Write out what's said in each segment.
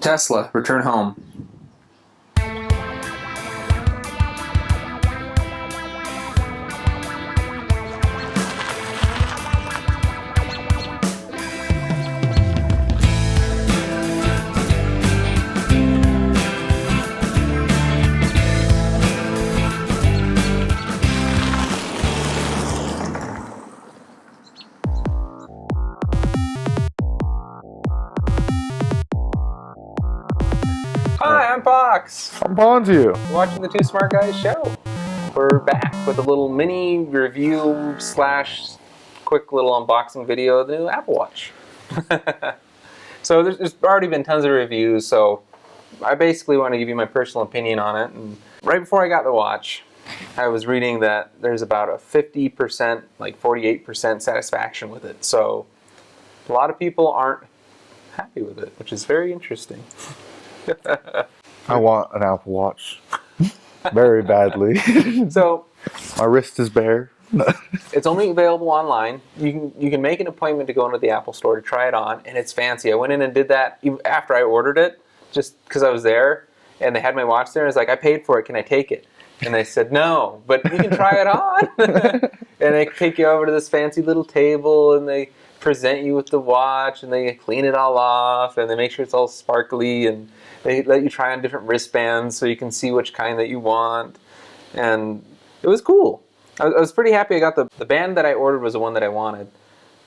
Tesla, return home. Hi, I'm Fox. I'm Bonzu. You're watching the Two Smart Guys show. We're back with a little mini review / quick little unboxing video of the new Apple Watch. So there's already been tons of reviews, so I basically want to give you my personal opinion on it. And right before I got the watch, I was reading that there's about a 50%, like 48% satisfaction with it. So a lot of people aren't happy with it, which is very interesting. I want an Apple Watch very badly. So my wrist is bare. it's only available online. You can make an appointment to go into the Apple store to try it on, and it's fancy. I went in and did that after I ordered it, just because I was there, and they had my watch there. And I was like, I paid for it. Can I take it? And they said, no, but you can try it on. And they take you over to this fancy little table, and they present you with the watch, and they clean it all off, and they make sure it's all sparkly, and they let you try on different wristbands so you can see which kind that you want. And it was cool. I was pretty happy I got the band that I ordered was the one that I wanted.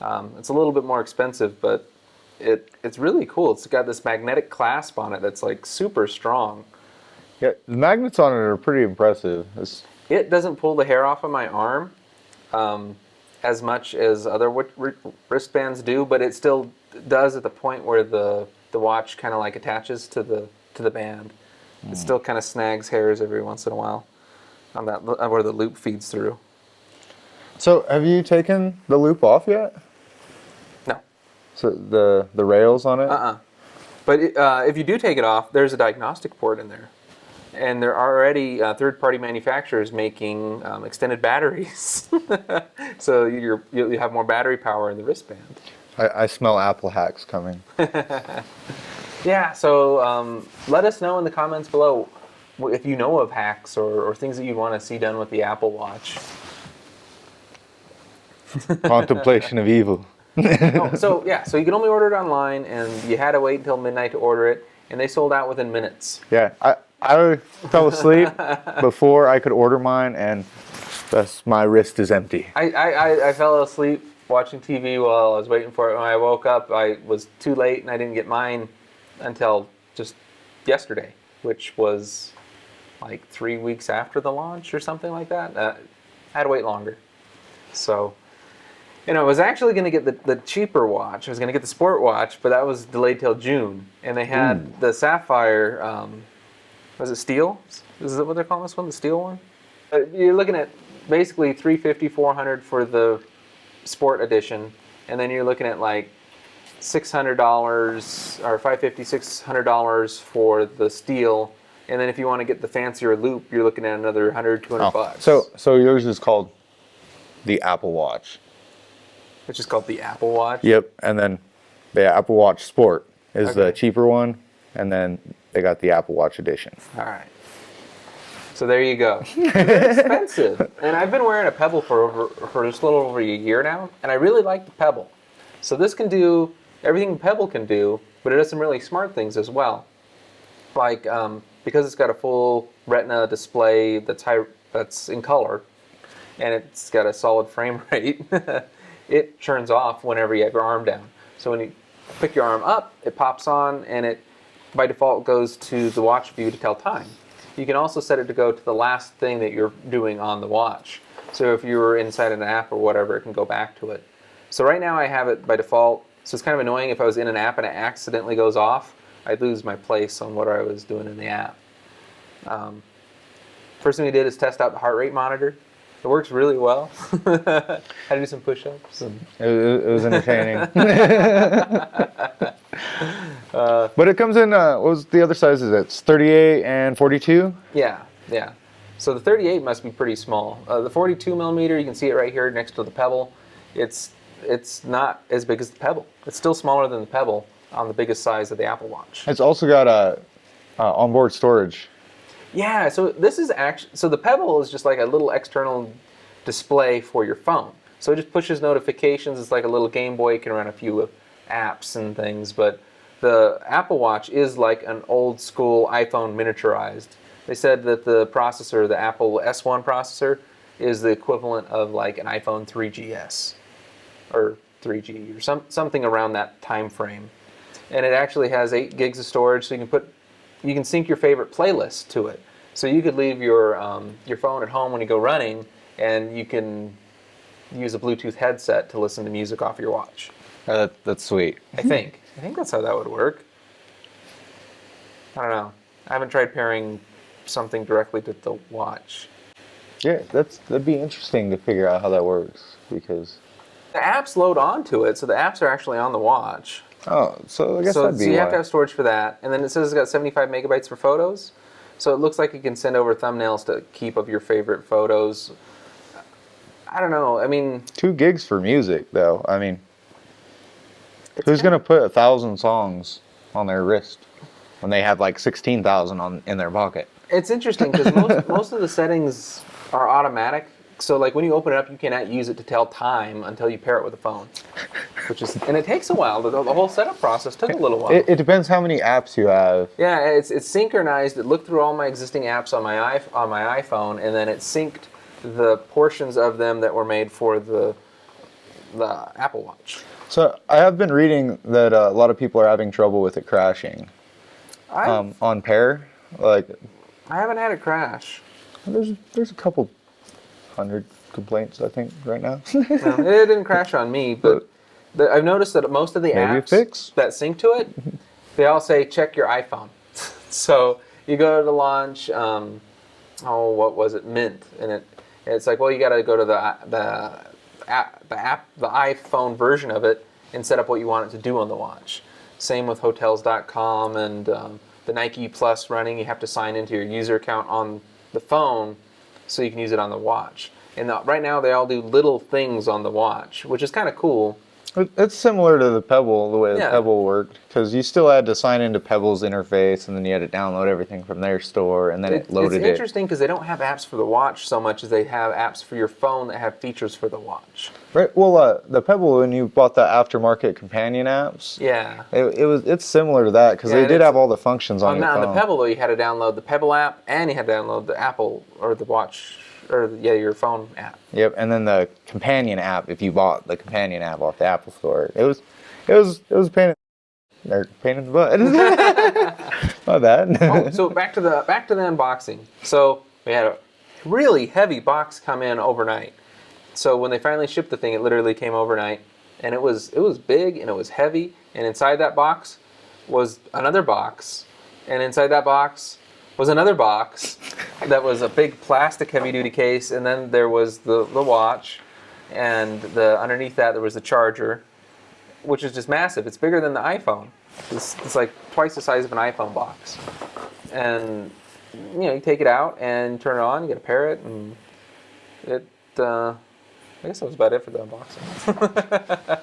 It's a little bit more expensive, but it's really cool. It's got this magnetic clasp on it that's like super strong. Yeah, the magnets on it are pretty impressive. It doesn't pull the hair off of my arm as much as other wristbands do, but it still does at the point where the watch kind of like attaches to the band. It still kind of snags hairs every once in a while on that where the loop feeds through. So, have you taken the loop off yet? No. So the rails on it? But if you do take it off, there's a diagnostic port in there. And there are already third-party manufacturers making extended batteries. So you have more battery power in the wristband. I smell Apple hacks coming. Yeah, so let us know in the comments below if you know of hacks or things that you want to see done with the Apple Watch. Contemplation of evil. So you can only order it online, and you had to wait until midnight to order it, and they sold out within minutes. Yeah, I fell asleep before I could order mine, and thus my wrist is empty. I fell asleep watching TV while I was waiting for it. When I woke up, I was too late, and I didn't get mine until just yesterday, which was like 3 weeks after the launch or something like that. I had to wait longer. So, I was actually going to get the cheaper watch. I was going to get the sport watch, but that was delayed till June. And they had the Sapphire, was it steel? Is that what they're calling this one, the steel one? You're looking at basically $350, $400 for the sport edition, and then you're looking at like $600 or $550, $600 for the steel, and then if you want to get the fancier loop, you're looking at another $100, $200. So yours is called the Apple Watch. Which is called the Apple Watch. Yep, and then the Apple Watch Sport is the cheaper one, and then they got the Apple Watch Edition. All right. So there you go. It's expensive, and I've been wearing a Pebble for just a little over a year now, and I really like the Pebble. So this can do everything the Pebble can do, but it does some really smart things as well. Like because it's got a full Retina display that's in color, and it's got a solid frame rate. It turns off whenever you have your arm down. So when you pick your arm up, it pops on, and it by default goes to the watch view to tell time. You can also set it to go to the last thing that you're doing on the watch. So if you were inside an app or whatever, it can go back to it. So right now I have it by default. So it's kind of annoying if I was in an app and it accidentally goes off, I'd lose my place on what I was doing in the app. First thing we did is test out the heart rate monitor. It works really well. Had to do some push-ups. It was entertaining. But it comes in, what was the other sizes? It's 38 and 42? Yeah. So the 38 must be pretty small. The 42 millimeter, you can see it right here next to the Pebble. It's not as big as the Pebble. It's still smaller than the Pebble, on the biggest size of the Apple Watch. It's also got a onboard storage. Yeah, so this is actually, so the Pebble is just like a little external display for your phone. So it just pushes notifications. It's like a little Game Boy. You can run a few apps and things, but the Apple Watch is like an old school iPhone miniaturized. They said that the processor, the Apple S1 processor, is the equivalent of like an iPhone 3GS or 3G or something around that time frame. And it actually has 8 gigs of storage, so you can sync your favorite playlist to it. So you could leave your phone at home when you go running, and you can use a Bluetooth headset to listen to music off your watch. That's sweet. I think that's how that would work. I don't know. I haven't tried pairing something directly to the watch. Yeah, that'd be interesting to figure out how that works, because The apps load onto it, so the apps are actually on the watch. so I guess So that'd be you why. have to have storage for that. And then it says it's got 75 megabytes for photos. So it looks like you can send over thumbnails to keep of your favorite photos. I don't know. I mean, 2 gigs for music, though. I mean, who's gonna put 1,000 songs on their wrist when they have like 16,000 in their pocket? it's interesting because most of the settings are automatic. So like when you open it up, you cannot use it to tell time until you pair it with a phone. And it takes a while. The whole setup process took a little while. It depends how many apps you have. Yeah, it's synchronized. It looked through all my existing apps on my iPhone, and then it synced the portions of them that were made for the Apple Watch. So I have been reading that a lot of people are having trouble with it crashing on pair. Like, I haven't had it crash. there's a couple hundred complaints, I think, right now. No, it didn't crash on me, but I've noticed that most of the Maybe a apps fix? that sync to it, they all say check your iPhone. So you go to launch, what was it, Mint, and it's like, well, you got to go to the iPhone version of it and set up what you want it to do on the watch. Same with Hotels.com and the Nike Plus running. You have to sign into your user account on the phone so you can use it on the watch. And right now they all do little things on the watch, which is kind of cool. It's similar to the Pebble, the way the Yeah. Pebble worked, because you still had to sign into Pebble's interface, and then you had to download everything from their store, and then it loaded It's it. interesting because they don't have apps for the watch so much as they have apps for your phone that have features for the watch. Right. Well, the Pebble, when you bought the aftermarket companion apps, Yeah. it's similar to that, because Yeah, they and did it's- have all the functions on your On phone. the Pebble, though, you had to download the Pebble app and you had to download the Apple or the watch or your phone app. Yep, and then the companion app. If you bought the companion app off the Apple Store, it was a pain in the butt. Not bad. Oh, so back to the unboxing. So we had a really heavy box come in overnight. So when they finally shipped the thing, it literally came overnight, and it was big and it was heavy. And inside that box was another box, and inside that box was another box that was a big plastic heavy-duty case, and then there was the watch, and underneath that there was the charger, which is just massive. It's bigger than the iPhone. It's like twice the size of an iPhone box. And you take it out and turn it on, you get to pair it, and I guess that was about it for the unboxing.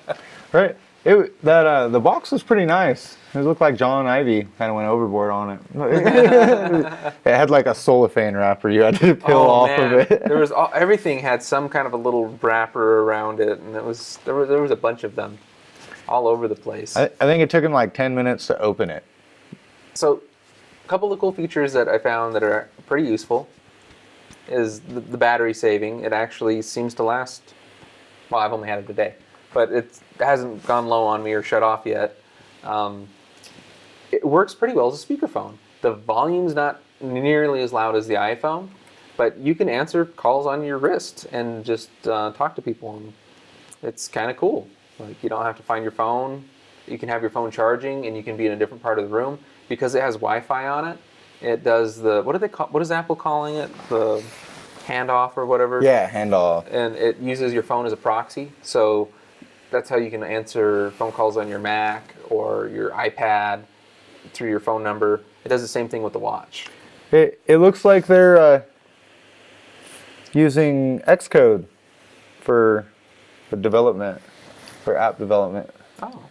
Right. The box was pretty nice. It looked like John Ivy kind of went overboard on it. It had like a cellophane wrapper you had to peel off of it. There was everything had some kind of a little wrapper around it, and there was a bunch of them all over the place. I think it took him like 10 minutes to open it. So, a couple of cool features that I found that are pretty useful is the battery saving. It actually seems to last. Well, I've only had it a day, but it hasn't gone low on me or shut off yet. It works pretty well as a speakerphone. The volume's not nearly as loud as the iPhone, but you can answer calls on your wrist and just talk to people. And it's kind of cool. Like, you don't have to find your phone. You can have your phone charging, and you can be in a different part of the room because it has Wi-Fi on it. It does what is Apple calling it? The handoff or whatever. Yeah, handoff. And it uses your phone as a proxy, so that's how you can answer phone calls on your Mac or your iPad through your phone number. It does the same thing with the watch. It looks like they're using Xcode for development, for app development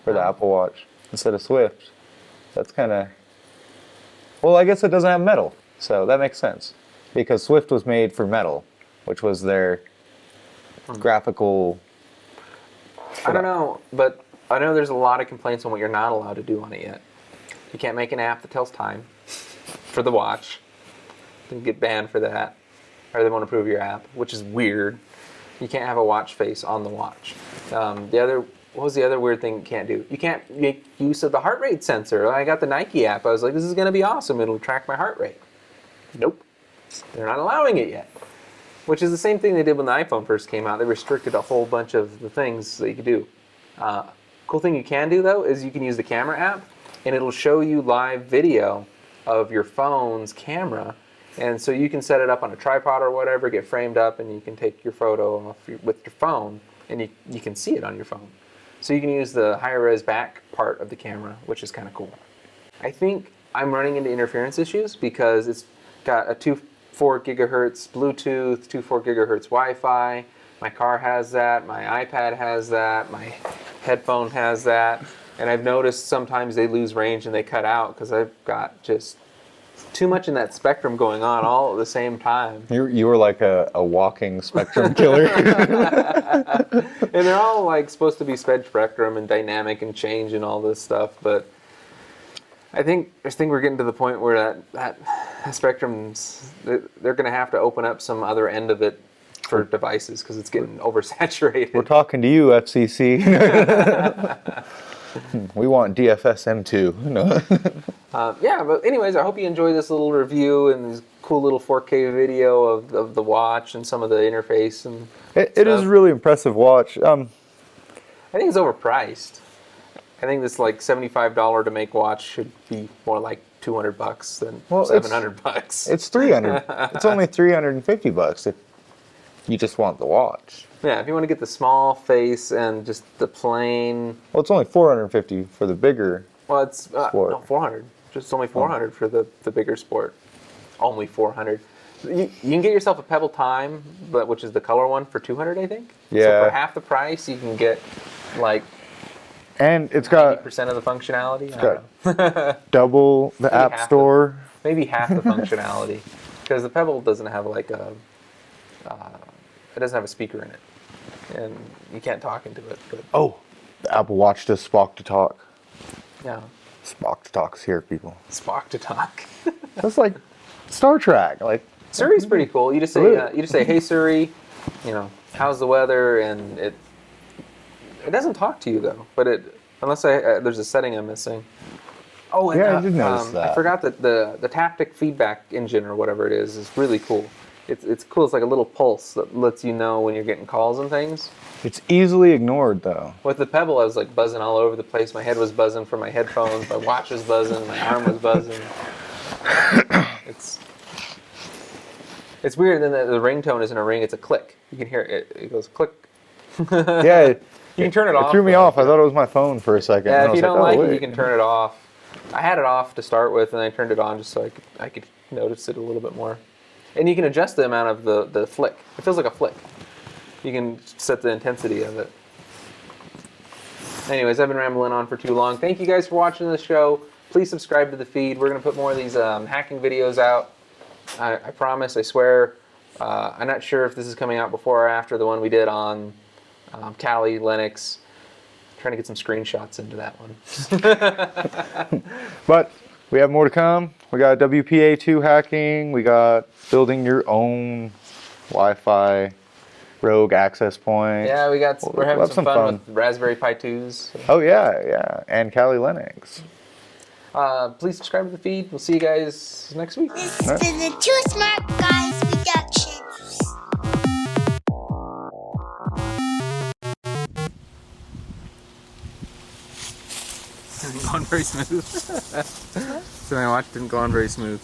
for the Apple Watch. instead of Swift. That's kind of... Well, I guess it doesn't have metal, so that makes sense. Because Swift was made for metal, which was their graphical... I don't know, but I know there's a lot of complaints on what you're not allowed to do on it yet. You can't make an app that tells time for the watch. You can get banned for that. Or they won't approve your app, which is weird. You can't have a watch face on the watch. What was the other weird thing you can't do? You can't make use of the heart rate sensor. I got the Nike app. I was like, this is going to be awesome. It'll track my heart rate. Nope. They're not allowing it yet. Which is the same thing they did when the iPhone first came out. They restricted a whole bunch of the things that you could do. Cool thing you can do, though, is you can use the camera app, and it'll show you live video of your phone's camera. And so you can set it up on a tripod or whatever, get framed up, and you can take your photo off with your phone, and you can see it on your phone. So you can use the higher res back part of the camera, which is kind of cool. I think I'm running into interference issues because it's got a 2.4 gigahertz Bluetooth, 2.4 gigahertz Wi-Fi. My car has that, my iPad has that, my headphone has that. And I've noticed sometimes they lose range and they cut out because I've got just too much in that spectrum going on all at the same time. You were like a walking spectrum killer. And they're all like supposed to be spectrum and dynamic and change and all this stuff, but I think we're getting to the point where that spectrum's, they're going to have to open up some other end of it for devices because it's getting oversaturated. We're talking to you, FCC. We want DFS M2. No. Yeah, but anyways, I hope you enjoyed this little review and this cool little 4K video of the watch and some of the interface and It is a really impressive watch. I think it's overpriced. I think this like $75 to make watch should be more like $200 than $700. It's 300. It's only $350 if you just want the watch. Yeah, if you want to get the small face and just the plain. Well, it's only $450 for the bigger. Well, it's no, 400. Just only 400 for the bigger sport. Only 400. You can get yourself a Pebble Time, which is the color one, for 200, I think. Yeah. So for half the price, you can get like. And it's got 90% of the functionality. It's got double the App Store. Maybe half the functionality, because the Pebble doesn't have like a. It doesn't have a speaker in it, and you can't talk into it. But oh, the Apple Watch does Spock to Talk. yeah, Spock to Talk's here, people. Spock to talk. That's like Star Trek. Like Siri's pretty cool. You just say, "Hey Siri, how's the weather?" And it doesn't talk to you though. But unless there's a setting I'm missing. Oh, and, yeah, I did notice that. I forgot that the taptic feedback engine or whatever it is really cool. It's cool. It's like a little pulse that lets you know when you're getting calls and things. It's easily ignored though. With the Pebble, I was like buzzing all over the place. My head was buzzing from my headphones. My watch was buzzing. My arm was buzzing. It's weird. Then the ringtone isn't a ring; it's a click. You can hear it. It goes click. Yeah. You can turn it off. It threw me off. I thought it was my phone for a second. Yeah, if you don't like wait. it, you can turn it off. I had it off to start with, and I turned it on just so I could notice it a little bit more. And you can adjust the amount of the flick. It feels like a flick. You can set the intensity of it. Anyways, I've been rambling on for too long. Thank you guys for watching the show. Please subscribe to the feed. We're going to put more of these hacking videos out. I promise, I swear. I'm not sure if this is coming out before or after the one we did on Kali, Linux. Trying to get some screenshots into that one. But we have more to come. We got WPA2 hacking. We got building your own Wi-Fi rogue access point. Yeah, we're having some fun with Raspberry Pi 2s. So. Oh yeah, and Kali Linux. Please subscribe to the feed. We'll see you guys next week. This is the Two Smart Guys Productions. Going very smooth. So my watch didn't go on very smooth.